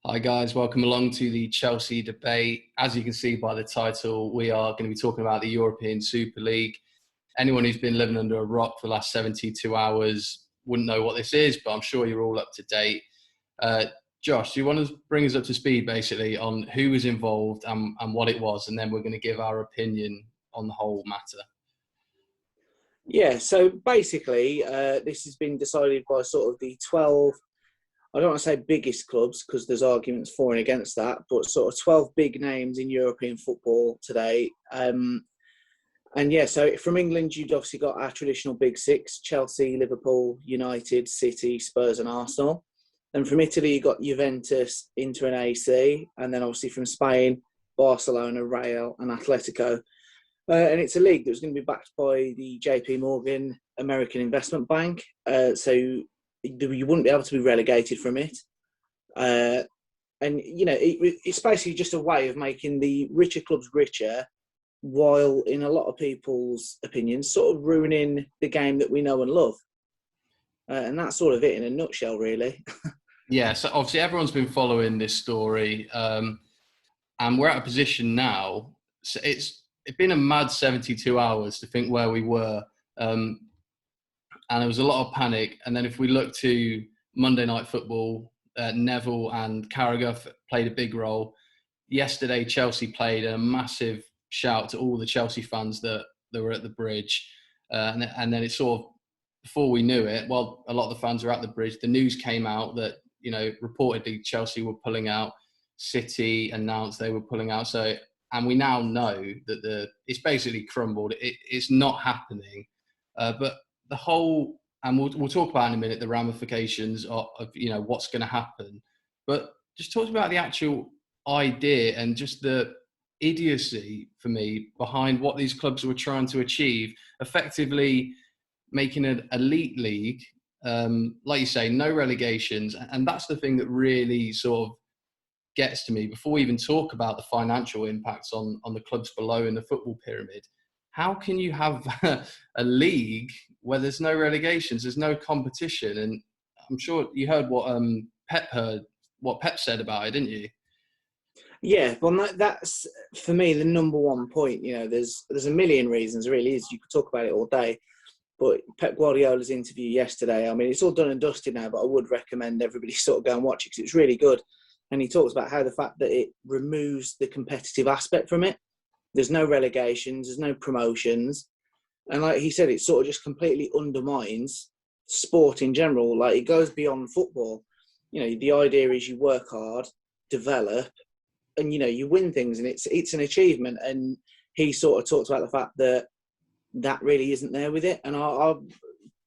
Hi guys, welcome along to the Chelsea debate. As you can see by the title, we are going to be talking about the European Super League. Anyone who's been living under a rock for the last 72 hours wouldn't know what this is, but I'm sure you're all up to date. Josh, do you want to bring us up to speed basically on who was involved and what it was, and then we're going to give our opinion on the whole matter. Yeah, so basically, this has been decided by sort of the 12, I don't want to say biggest clubs because there's arguments for and against that, but sort of 12 big names in European football today. And yeah, so from England, you'd obviously got our traditional big six: Chelsea, Liverpool, United, City, Spurs and Arsenal. And from Italy, you got Juventus, Inter and AC. And then obviously from Spain, Barcelona, Real and Atletico. And it's a league that was going to be backed by the JP Morgan American Investment Bank. So you wouldn't be able to be relegated from it. And, you know, it's basically just a way of making the richer clubs richer, while in a lot of people's opinions, sort of ruining the game that we know and love. And that's sort of it in a nutshell, really. Yeah, so obviously everyone's been following this story. And we're at a position now. So it's been a mad 72 hours to think where we were. And there was a lot of panic. And then if we look to Monday Night Football, Neville and Carragher played a big role. Yesterday, Chelsea played a massive shout to all the Chelsea fans that were at the bridge. And then it sort of, before we knew it, well, a lot of the fans were at the bridge. The news came out that, you know, reportedly Chelsea were pulling out. City announced they were pulling out. So, and we now know that it's basically crumbled. It's not happening. But the whole, and we'll talk about in a minute the ramifications of you know what's going to happen. But just talk about the actual idea and just the idiocy for me behind what these clubs were trying to achieve, effectively making an elite league, like you say, no relegations. And that's the thing that really sort of gets to me before we even talk about the financial impacts on the clubs below in the football pyramid. How can you have a league where there's no relegations, there's no competition? And I'm sure you heard what Pep said about it, didn't you? Yeah, well, that's for me the number one point. You know, there's a million reasons, really. Is you could talk about it all day, but Pep Guardiola's interview yesterday, I mean, it's all done and dusted now, but I would recommend everybody sort of go and watch it because it's really good. And he talks about how the fact that it removes the competitive aspect from it. There's no relegations, there's no promotions. And like he said, it sort of just completely undermines sport in general. Like, it goes beyond football. You know, the idea is you work hard, develop, and, you know, you win things, and it's an achievement. And he sort of talked about the fact that that really isn't there with it. And I'm a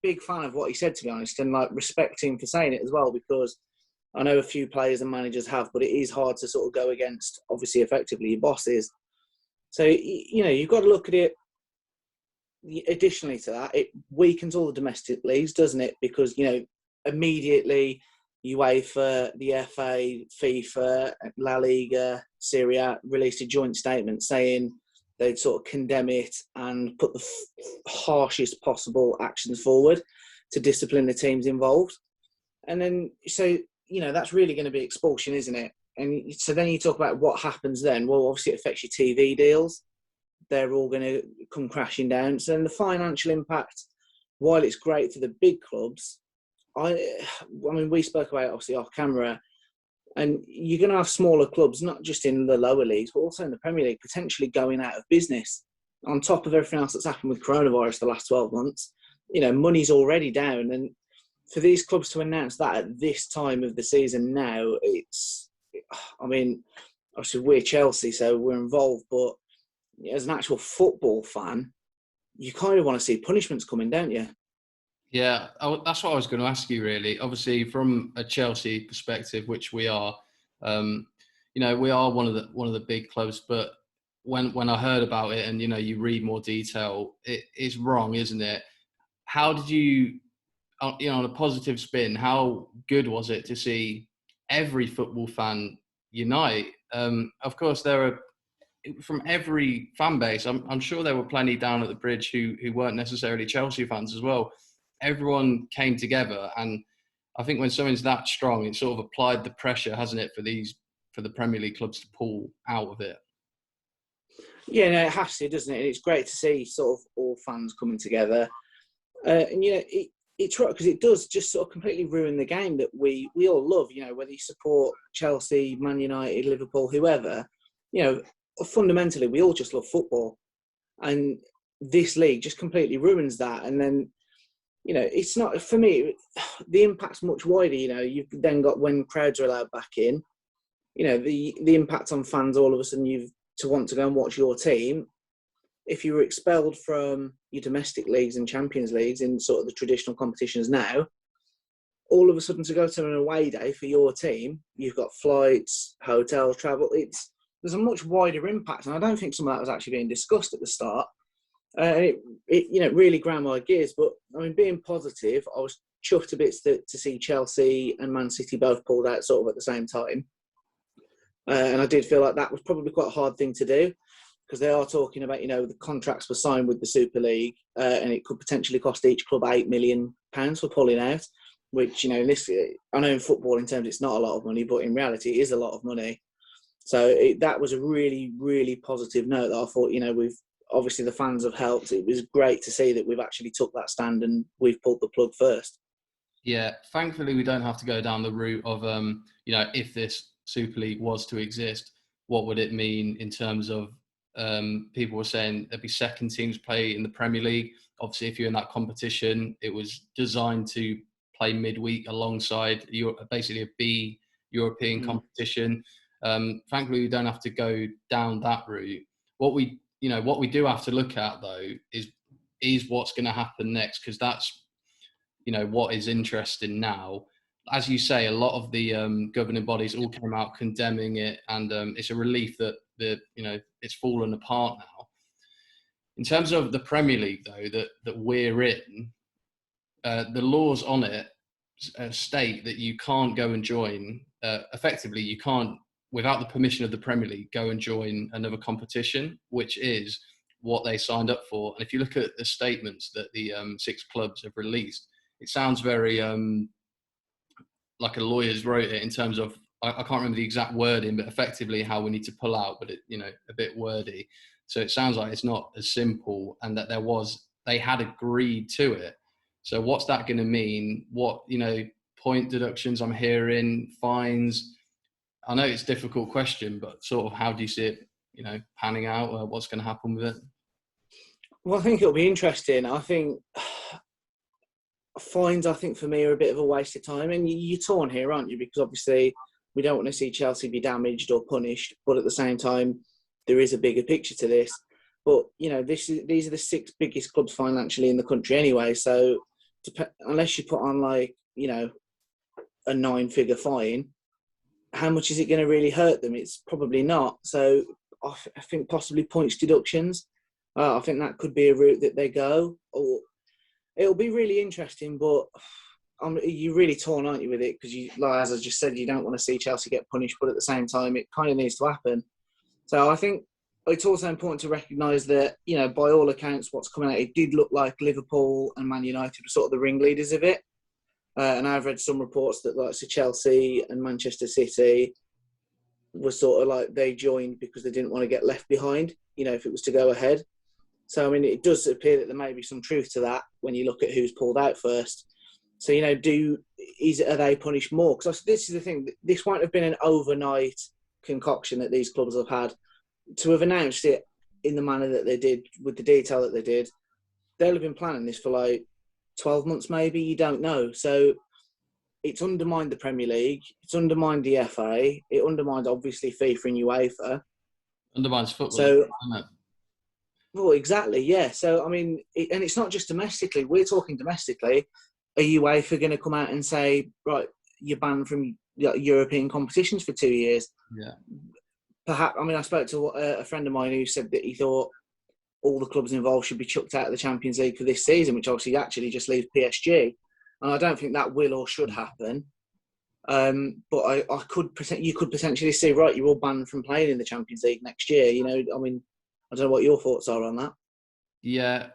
big fan of what he said, to be honest, and like respect him for saying it as well, because I know a few players and managers have, but it is hard to sort of go against, obviously, effectively your bosses. So, you know, you've got to look at it. Additionally to that, it weakens all the domestic leagues, doesn't it? Because, you know, immediately UEFA, the FA, FIFA, La Liga, Serie A released a joint statement saying they'd sort of condemn it and put the harshest possible actions forward to discipline the teams involved. And then, so, you know, that's really going to be expulsion, isn't it? And so then you talk about what happens then. Well, obviously it affects your TV deals. They're all going to come crashing down. So then the financial impact, while it's great for the big clubs, I mean, we spoke about it obviously off camera, and you're going to have smaller clubs, not just in the lower leagues, but also in the Premier League, potentially going out of business. On top of everything else that's happened with coronavirus the last 12 months, you know, money's already down. And for these clubs to announce that at this time of the season now, I mean, obviously we're Chelsea, so we're involved, but as an actual football fan, you kind of want to see punishments coming, don't you? Yeah, that's what I was going to ask you, really. Obviously, from a Chelsea perspective, which we are, you know, we are one of the big clubs. But when I heard about it, and you know, you read more detail, it's wrong, isn't it? How did you, you know, on a positive spin, how good was it to see every football fan unite? Of course, there are from every fan base. I'm sure there were plenty down at the bridge who weren't necessarily Chelsea fans as well. Everyone came together, and I think when something's that strong, it sort of applied the pressure, hasn't it, for the Premier League clubs to pull out of it. Yeah, no, it has to, doesn't it? And it's great to see sort of all fans coming together. And, you know, it's right because it does just sort of completely ruin the game that we all love, you know, whether you support Chelsea, Man United, Liverpool, whoever, you know, fundamentally, we all just love football. And this league just completely ruins that. And then, you know, it's not, for me, the impact's much wider, you know. You've then got when crowds are allowed back in, you know, the impact on fans all of a sudden to want to go and watch your team. If you were expelled from your domestic leagues and Champions Leagues in sort of the traditional competitions now, all of a sudden to go to an away day for your team, you've got flights, hotels, travel. There's a much wider impact, and I don't think some of that was actually being discussed at the start. It you know, really ground my gears. But I mean, being positive, I was chuffed a bit to see Chelsea and Man City both pulled out sort of at the same time, and I did feel like that was probably quite a hard thing to do, because they are talking about, you know, the contracts were signed with the Super League, and it could potentially cost each club £8 million for pulling out, which, you know, I know in football in terms it's not a lot of money, but in reality it is a lot of money. So that was a really, really positive note that I thought, you know, we've obviously the fans have helped. It was great to see that we've actually took that stand and we've pulled the plug first. Yeah, thankfully we don't have to go down the route of, you know, if this Super League was to exist, what would it mean in terms of people were saying there'd be second teams play in the Premier League. Obviously, if you're in that competition, it was designed to play midweek alongside basically a B European competition. Thankfully, we don't have to go down that route. What we do have to look at though is what's going to happen next, because that's, you know, what is interesting now. As you say, a lot of the governing bodies all came out condemning it, and it's a relief that it's fallen apart now. In terms of the Premier League, though, that we're in, the laws on it state that you can't go and join. Effectively, you can't, without the permission of the Premier League, go and join another competition, which is what they signed up for. And if you look at the statements that the 6 clubs have released, it sounds very like a lawyer's wrote it, in terms of, I can't remember the exact wording, but effectively how we need to pull out, but it, you know, a bit wordy. So it sounds like it's not as simple, and that they had agreed to it. So what's that going to mean? What, you know, point deductions I'm hearing, fines? I know it's a difficult question, but sort of how do you see it, you know, panning out? What's going to happen with it? Well, I think it'll be interesting. I think fines, I think for me, are a bit of a waste of time. And you're torn here, aren't you? Because obviously we don't want to see Chelsea be damaged or punished, but at the same time, there is a bigger picture to this. But, you know, these are the 6 biggest clubs financially in the country anyway. So unless you put on, like, you know, a 9-figure fine, how much is it going to really hurt them? It's probably not. So I think possibly points deductions. I think that could be a route that they go. Or it'll be really interesting, but you're really torn, aren't you, with it? Because, like, as I just said, you don't want to see Chelsea get punished, but at the same time, it kind of needs to happen. So I think it's also important to recognise that, you know, by all accounts, what's coming out, it did look like Liverpool and Man United were sort of the ringleaders of it. And I've read some reports that, like, so Chelsea and Manchester City were sort of like they joined because they didn't want to get left behind, you know, if it was to go ahead. So, I mean, it does appear that there may be some truth to that when you look at who's pulled out first. So, you know, are they punished more? Because this is the thing, this won't have been an overnight concoction that these clubs have had. To have announced it in the manner that they did, with the detail that they did, they'll have been planning this for like 12 months maybe, you don't know. So it's undermined the Premier League, it's undermined the FA, it undermined obviously FIFA and UEFA. Undermines football, so, isn't it? Well, exactly, yeah. So, I mean, and it's not just domestically, we're talking domestically. Are UEFA going to come out and say, right, you're banned from European competitions for 2 years? Yeah. Perhaps, I mean, I spoke to a friend of mine who said that he thought all the clubs involved should be chucked out of the Champions League for this season, which obviously actually just leaves PSG. And I don't think that will or should happen. But you could potentially see, right, you're all banned from playing in the Champions League next year. You know, I mean, I don't know what your thoughts are on that. Yeah,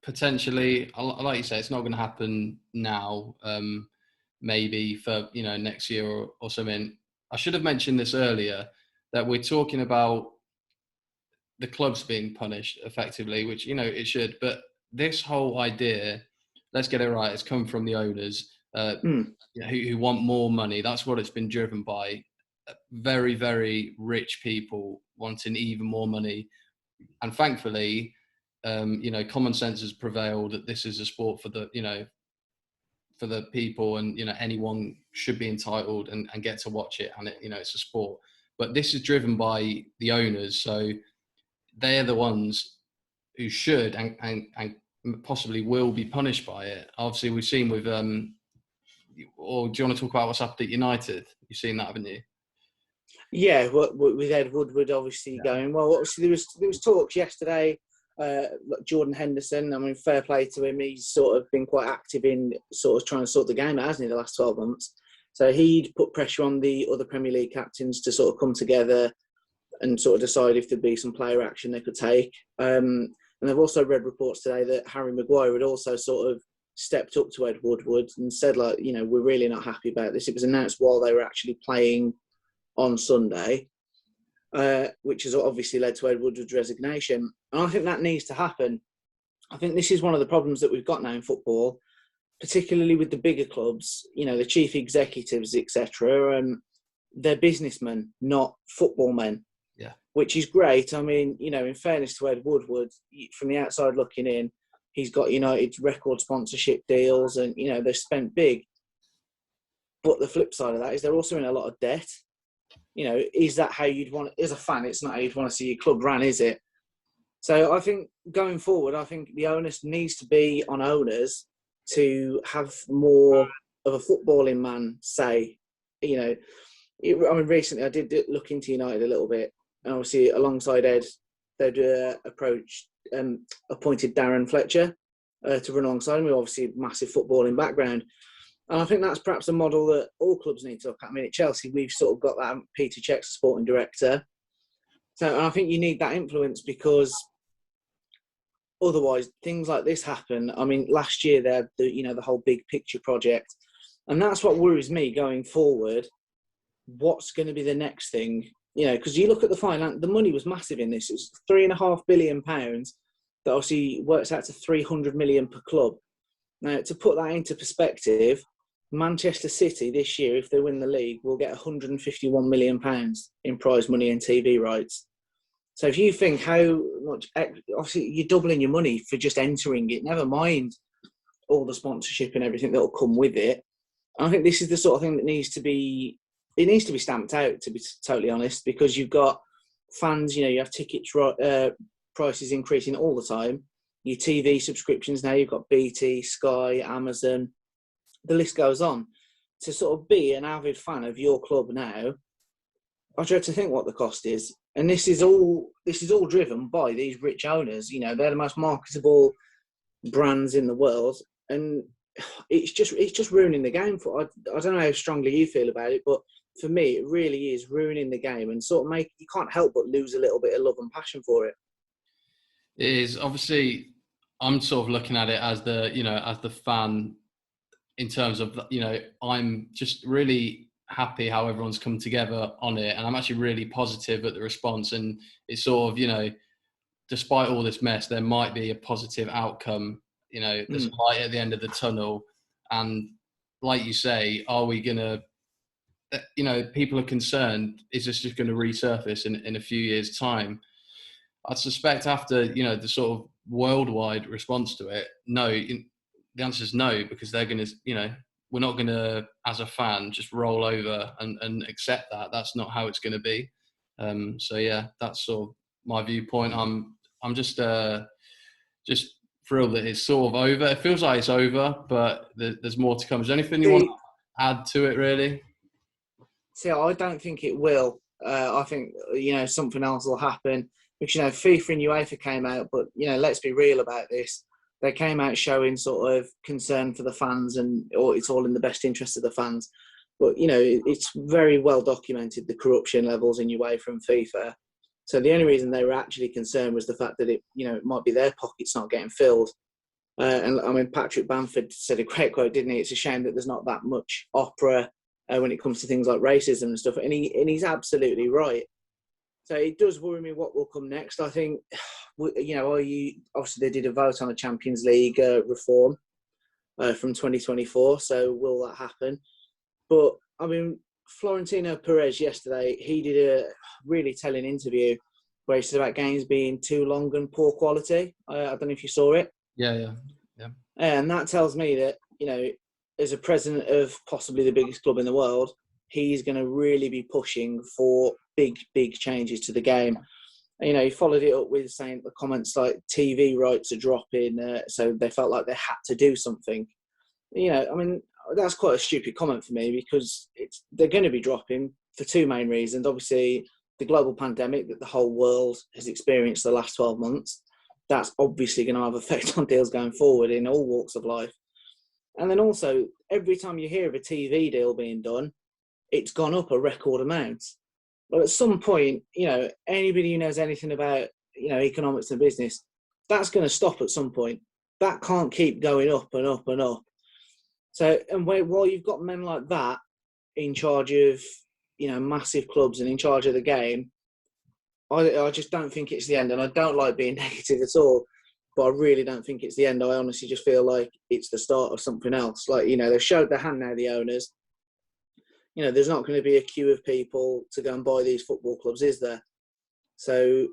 potentially, like you say, it's not going to happen now. maybe for next year or something. I should have mentioned this earlier, that we're talking about the clubs being punished effectively, which it should. But this whole idea, let's get it right, it's come from the owners who want more money. That's what it's been driven by. Very, very rich people wanting even more money, and thankfully, common sense has prevailed that this is a sport for the for the people, and anyone should be entitled and get to watch it, and it's a sport. But this is driven by the owners, so they're the ones who should and possibly will be punished by it. Obviously, we've seen with or do you want to talk about what's happened at United? You've seen that, haven't you? Yeah, with Ed Woodward obviously going well. Obviously, there was talks yesterday. Jordan Henderson, I mean, fair play to him. He's sort of been quite active in sort of trying to sort the game out, hasn't he, the last 12 months? So he'd put pressure on the other Premier League captains to sort of come together and sort of decide if there'd be some player action they could take. And I've also read reports today that Harry Maguire had also sort of stepped up to Ed Woodward and said, like, we're really not happy about this. It was announced while they were actually playing on Sunday, which has obviously led to Ed Woodward's resignation. And I think that needs to happen. I think this is one of the problems that we've got now in football, particularly with the bigger clubs, the chief executives, etc. And they're businessmen, not football men. Yeah. Which is great. I mean, in fairness to Ed Woodward, from the outside looking in, he's got United's record sponsorship deals and, they've spent big. But the flip side of that is they're also in a lot of debt. Is that how you'd want, as a fan, it's not how you'd want to see your club ran, is it? So I think going forward, I think the onus needs to be on owners to have more of a footballing man say. Recently I did look into United a little bit, and obviously alongside Ed, they'd appointed Darren Fletcher to run alongside him, with obviously massive footballing background. And I think that's perhaps a model that all clubs need to look at. I mean, at Chelsea, we've sort of got that Peter Cech, sporting director. So I think you need that influence, because otherwise things like this happen. I mean, last year they had the whole big picture project, and that's what worries me going forward. What's going to be the next thing? Because you look at the money was massive in this. It was £3.5 billion that obviously works out to 300 million per club. Now, to put that into perspective, Manchester City this year, if they win the league, will get £151 million in prize money and TV rights. So if you think how much, obviously you're doubling your money for just entering it, never mind all the sponsorship and everything that will come with it. And I think this is the sort of thing that needs to be stamped out, to be totally honest, because you've got fans, you have tickets prices increasing all the time. Your TV subscriptions now, you've got BT, Sky, Amazon, the list goes on. To sort of be an avid fan of your club now, I dread to think what the cost is. And this is all driven by these rich owners. They're the most marketable brands in the world, and it's just ruining the game. I don't know how strongly you feel about it, but for me, it really is ruining the game, and sort of you can't help but lose a little bit of love and passion for it. It is obviously. I'm sort of looking at it as the fan, in terms of, I'm just really happy how everyone's come together on it. And I'm actually really positive at the response. And it's sort of, despite all this mess, there might be a positive outcome, there's a light at the end of the tunnel. And like you say, are we going to, people are concerned, is this just going to resurface in a few years' time? I'd suspect after, the sort of worldwide response to it, no. The answer is no, because they're going to, we're not going to, as a fan, just roll over and accept that. That's not how it's going to be. So yeah, that's sort of my viewpoint. I'm just thrilled that it's sort of over. It feels like it's over, but there's more to come. Is there anything you want to add to it, really? See, I don't think it will. I think, something else will happen. Because, FIFA and UEFA came out, but, let's be real about this. They came out showing sort of concern for the fans, or it's all in the best interest of the fans. But, it's very well documented, the corruption levels in UEFA and FIFA. So the only reason they were actually concerned was the fact that it might be their pockets not getting filled. And I mean, Patrick Bamford said a great quote, didn't he? It's a shame that there's not that much opera when it comes to things like racism and stuff. And he's absolutely right. So it does worry me what will come next. I think, obviously they did a vote on a Champions League reform from 2024. So will that happen? But I mean, Florentino Perez yesterday, he did a really telling interview where he said about games being too long and poor quality. I don't know if you saw it. Yeah. And that tells me that, as a president of possibly the biggest club in the world, he's going to really be pushing for big changes to the game. He followed it up with saying the comments like TV rights are dropping, so they felt like they had to do something. I mean, that's quite a stupid comment for me because they're going to be dropping for two main reasons. Obviously, the global pandemic that the whole world has experienced the last 12 months, that's obviously going to have an effect on deals going forward in all walks of life. And then also, every time you hear of a TV deal being done, it's gone up a record amount. But at some point, anybody who knows anything about, economics and business, that's going to stop at some point. That can't keep going up and up and up. So, and while you've got men like that in charge of, massive clubs and in charge of the game, I just don't think it's the end. And I don't like being negative at all, but I really don't think it's the end. I honestly just feel like it's the start of something else. Like, they've showed their hand now, the owners. There's not going to be a queue of people to go and buy these football clubs, is there? So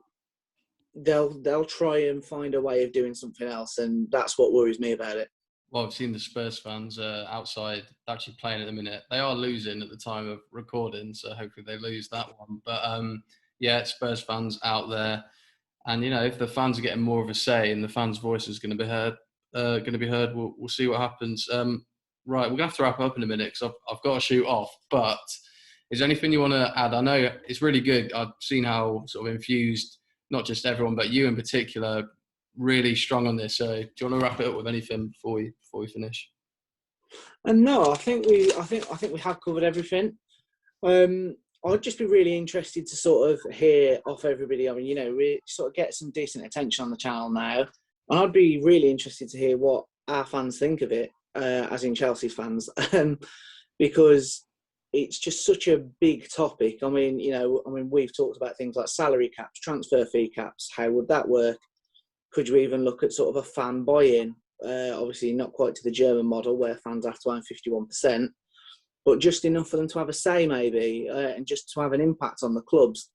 they'll try and find a way of doing something else, and that's what worries me about it. Well, I've seen the Spurs fans outside actually playing at the minute. They are losing at the time of recording, so hopefully they lose that one. But Spurs fans out there, and if the fans are getting more of a say and the fans' voice is going to be heard, we'll see what happens. Right, we're going to have to wrap up in a minute because I've got to shoot off. But is there anything you want to add? I know it's really good. I've seen how sort of infused, not just everyone, but you in particular, really strong on this. So do you want to wrap it up with anything before we finish? No, I think we have covered everything. I'd just be really interested to sort of hear off everybody. I mean, we sort of get some decent attention on the channel now, and I'd be really interested to hear what our fans think of it. As in Chelsea's fans, because it's just such a big topic. I mean, we've talked about things like salary caps, transfer fee caps. How would that work? Could you even look at sort of a fan buy-in? Obviously, not quite to the German model where fans have to own 51%, but just enough for them to have a say, maybe, and just to have an impact on the clubs.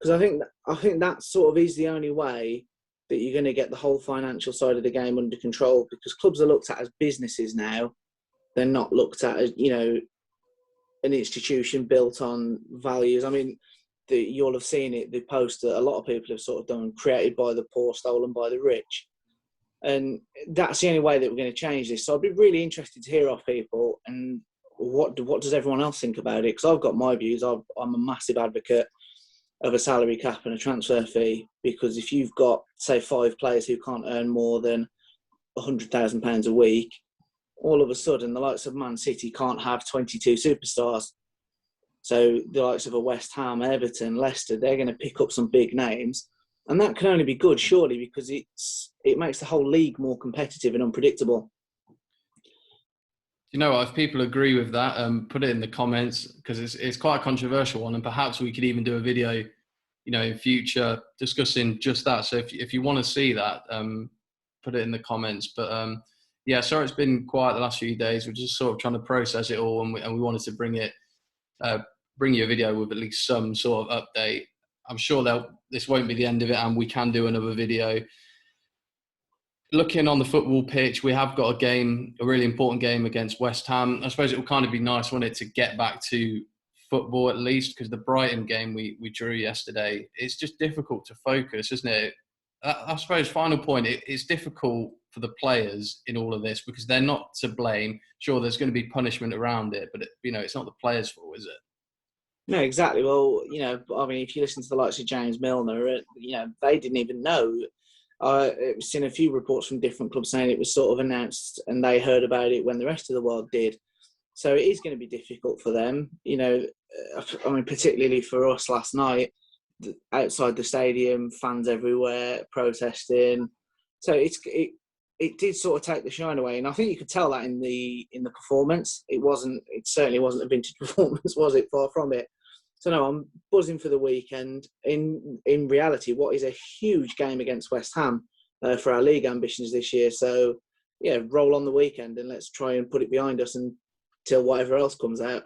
Because I think that sort of is the only way that you're going to get the whole financial side of the game under control, because clubs are looked at as businesses now. They're not looked at as, an institution built on values. I mean, you'll have seen it, the post that a lot of people have sort of done, created by the poor, stolen by the rich. And that's the only way that we're going to change this. So I'd be really interested to hear off people and what does everyone else think about it? Because I've got my views. I'm a massive advocate of a salary cap and a transfer fee, because if you've got, say, 5 players who can't earn more than £100,000 a week, all of a sudden the likes of Man City can't have 22 superstars. So the likes of a West Ham, Everton, Leicester, they're going to pick up some big names, and that can only be good, surely, because it makes the whole league more competitive and unpredictable. If people agree with that, put it in the comments, because it's quite a controversial one, and perhaps we could even do a video, in future discussing just that. So if you want to see that, put it in the comments. But sorry it's been quiet the last few days. We're just sort of trying to process it all, and we wanted to bring you a video with at least some sort of update. I'm sure this won't be the end of it, and we can do another video. Looking on the football pitch, we have got a really important game against West Ham. I suppose it will kind of be nice, wouldn't it, to get back to football at least, because the Brighton game we drew yesterday, it's just difficult to focus, isn't it? I suppose, final point, it's difficult for the players in all of this because they're not to blame. Sure, there's going to be punishment around it, but it's not the players' fault, is it? No, exactly. Well, if you listen to the likes of James Milner, they didn't even know. I've seen a few reports from different clubs saying it was sort of announced and they heard about it when the rest of the world did. So it is going to be difficult for them. Particularly for us last night, outside the stadium, fans everywhere protesting. So it did sort of take the shine away, and I think you could tell that in the performance. It certainly wasn't a vintage performance, was it? Far from it. So no, I'm buzzing for the weekend. In reality, what is a huge game against West Ham for our league ambitions this year. So yeah, roll on the weekend and let's try and put it behind us until whatever else comes out.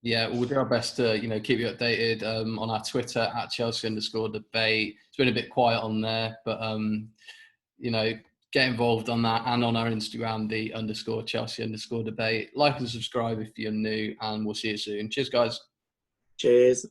Yeah, we'll do our best to, keep you updated on our Twitter at Chelsea_debate. It's been a bit quiet on there, but, get involved on that and on our Instagram, the _Chelsea_debate. Like and subscribe if you're new, and we'll see you soon. Cheers, guys. Cheers.